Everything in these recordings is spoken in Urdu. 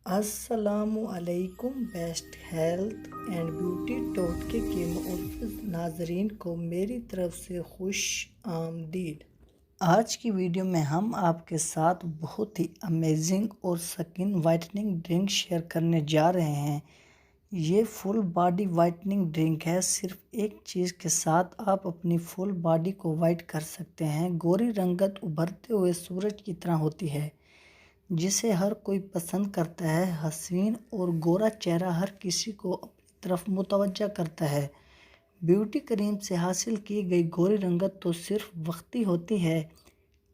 السلام علیکم بیسٹ ہیلتھ اینڈ بیوٹی ٹوٹکے کے معزز ناظرین کو میری طرف سے خوش آمدید۔ آج کی ویڈیو میں ہم آپ کے ساتھ بہت ہی امیزنگ اور سکن وائٹننگ ڈرنک شیئر کرنے جا رہے ہیں۔ یہ فل باڈی وائٹننگ ڈرنک ہے۔ صرف ایک چیز کے ساتھ آپ اپنی فل باڈی کو وائٹ کر سکتے ہیں۔ گوری رنگت ابھرتے ہوئے سورج کی طرح ہوتی ہے جسے ہر کوئی پسند کرتا ہے۔ حسین اور گورا چہرہ ہر کسی کو اپنی طرف متوجہ کرتا ہے۔ بیوٹی کریم سے حاصل کی گئی گوری رنگت تو صرف وقتی ہوتی ہے،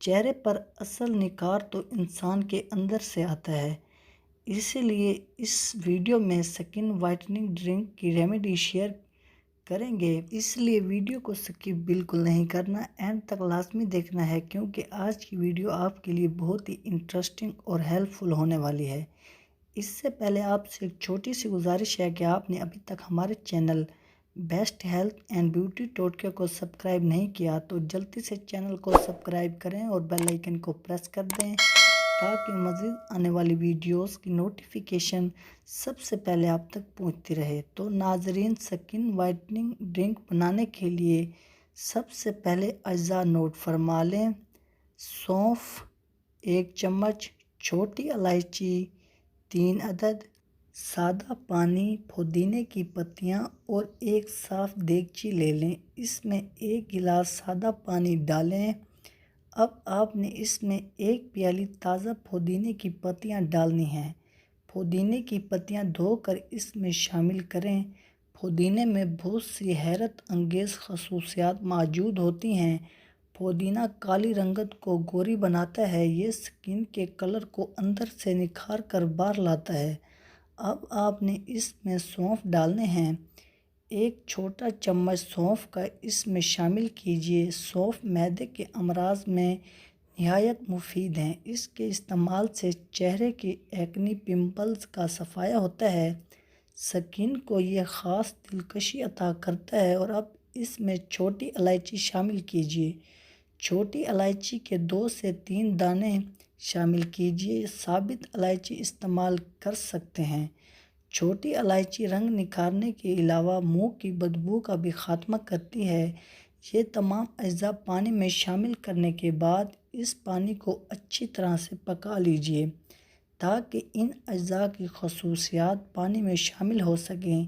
چہرے پر اصل نکھار تو انسان کے اندر سے آتا ہے۔ اسی لیے اس ویڈیو میں سکن وائٹننگ ڈرنک کی ریمیڈی شیئر کریں گے، اس لیے ویڈیو کو سکپ بالکل نہیں کرنا، اینڈ تک لازمی دیکھنا ہے کیونکہ آج کی ویڈیو آپ کے لیے بہت ہی انٹرسٹنگ اور ہیلپ فل ہونے والی ہے۔ اس سے پہلے آپ سے ایک چھوٹی سی گزارش ہے کہ آپ نے ابھی تک ہمارے channel best health and beauty ٹوٹکے کو سبسکرائب نہیں کیا تو جلدی سے چینل کو سبسکرائب کریں اور بیل آئیکن کو پریس کر دیں تاکہ مزید آنے والی ویڈیوز کی نوٹیفیکیشن سب سے پہلے آپ تک پہنچتی رہے۔ تو ناظرین، سکن وائٹننگ ڈرنک بنانے کے لیے سب سے پہلے اجزاء نوٹ فرما لیں۔ سونف 1 چمچ، چھوٹی الائچی 3 عدد، سادہ پانی، پودینے کی پتیاں اور ایک صاف دیگچی لے لیں۔ اس میں 1 گلاس سادہ پانی ڈالیں۔ اب آپ نے اس میں 1 پیالی تازہ پودینے کی پتیاں ڈالنی ہیں۔ پودینے کی پتیاں دھو کر اس میں شامل کریں۔ پودینے میں بہت سی حیرت انگیز خصوصیات موجود ہوتی ہیں۔ پودینہ کالی رنگت کو گوری بناتا ہے۔ یہ سکن کے کلر کو اندر سے نکھار کر باہر لاتا ہے۔ اب آپ نے اس میں سونف ڈالنے ہیں۔ 1 چھوٹا چمچ سونف کا اس میں شامل کیجیے۔ سونف معدے کے امراض میں نہایت مفید ہے۔ اس کے استعمال سے چہرے کی ایکنی پمپلز کا صفایا ہوتا ہے۔ سکن کو یہ خاص دلکشی عطا کرتا ہے۔ اور اب اس میں چھوٹی الائچی شامل کیجیے۔ چھوٹی الائچی کے 2 سے 3 دانے شامل کیجیے۔ ثابت الائچی استعمال کر سکتے ہیں۔ چھوٹی الائچی رنگ نکھارنے کے علاوہ منہ کی بدبو کا بھی خاتمہ کرتی ہے۔ یہ تمام اجزاء پانی میں شامل کرنے کے بعد اس پانی کو اچھی طرح سے پکا لیجیے تاکہ ان اجزاء کی خصوصیات پانی میں شامل ہو سکیں۔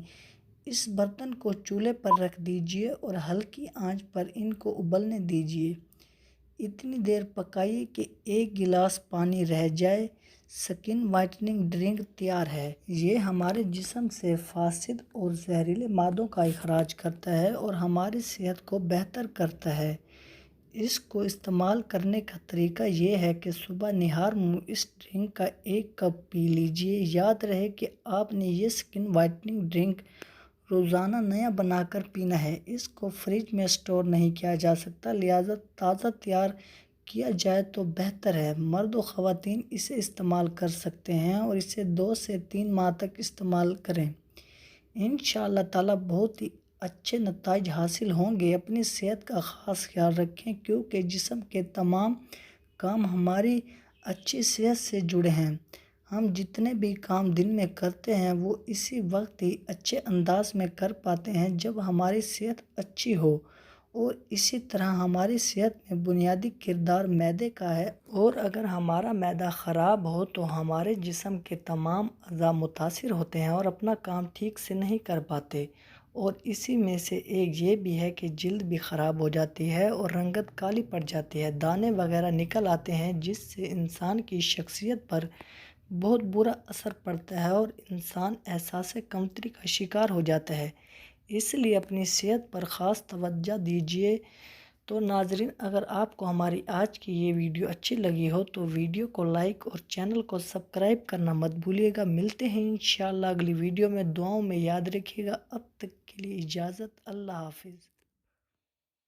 اس برتن کو چولہے پر رکھ دیجیے اور ہلکی آنچ پر ان کو ابلنے دیجیے۔ اتنی دیر پکائیے کہ 1 گلاس پانی رہ جائے۔ سکن وائٹننگ ڈرنک تیار ہے۔ یہ ہمارے جسم سے فاسد اور زہریلے مادوں کا اخراج کرتا ہے اور ہماری صحت کو بہتر کرتا ہے۔ اس کو استعمال کرنے کا طریقہ یہ ہے کہ صبح نہار منہ اس ڈرنک کا 1 کپ پی لیجیے۔ یاد رہے کہ آپ نے یہ سکن وائٹننگ ڈرنک روزانہ نیا بنا کر پینا ہے۔ اس کو فریج میں اسٹور نہیں کیا جا سکتا، لہٰذا تازہ تیار کیا جائے تو بہتر ہے۔ مرد و خواتین اسے استعمال کر سکتے ہیں اور اسے 2 سے 3 ماہ تک استعمال کریں۔ انشاءاللہ تعالیٰ بہت ہی اچھے نتائج حاصل ہوں گے۔ اپنی صحت کا خاص خیال رکھیں کیونکہ جسم کے تمام کام ہماری اچھی صحت سے جڑے ہیں۔ ہم جتنے بھی کام دن میں کرتے ہیں وہ اسی وقت ہی اچھے انداز میں کر پاتے ہیں جب ہماری صحت اچھی ہو، اور اسی طرح ہماری صحت میں بنیادی کردار معدے کا ہے، اور اگر ہمارا معدہ خراب ہو تو ہمارے جسم کے تمام اعضاء متاثر ہوتے ہیں اور اپنا کام ٹھیک سے نہیں کر پاتے، اور اسی میں سے ایک یہ بھی ہے کہ جلد بھی خراب ہو جاتی ہے اور رنگت کالی پڑ جاتی ہے، دانے وغیرہ نکل آتے ہیں جس سے انسان کی شخصیت پر بہت برا اثر پڑتا ہے اور انسان احساس کمتری کا شکار ہو جاتا ہے۔ اس لیے اپنی صحت پر خاص توجہ دیجیے۔ تو ناظرین، اگر آپ کو ہماری آج کی یہ ویڈیو اچھی لگی ہو تو ویڈیو کو لائک اور چینل کو سبسکرائب کرنا مت بھولیے گا۔ ملتے ہیں انشاءاللہ اگلی ویڈیو میں۔ دعاؤں میں یاد رکھیے گا۔ اب تک کے لیے اجازت، اللہ حافظ۔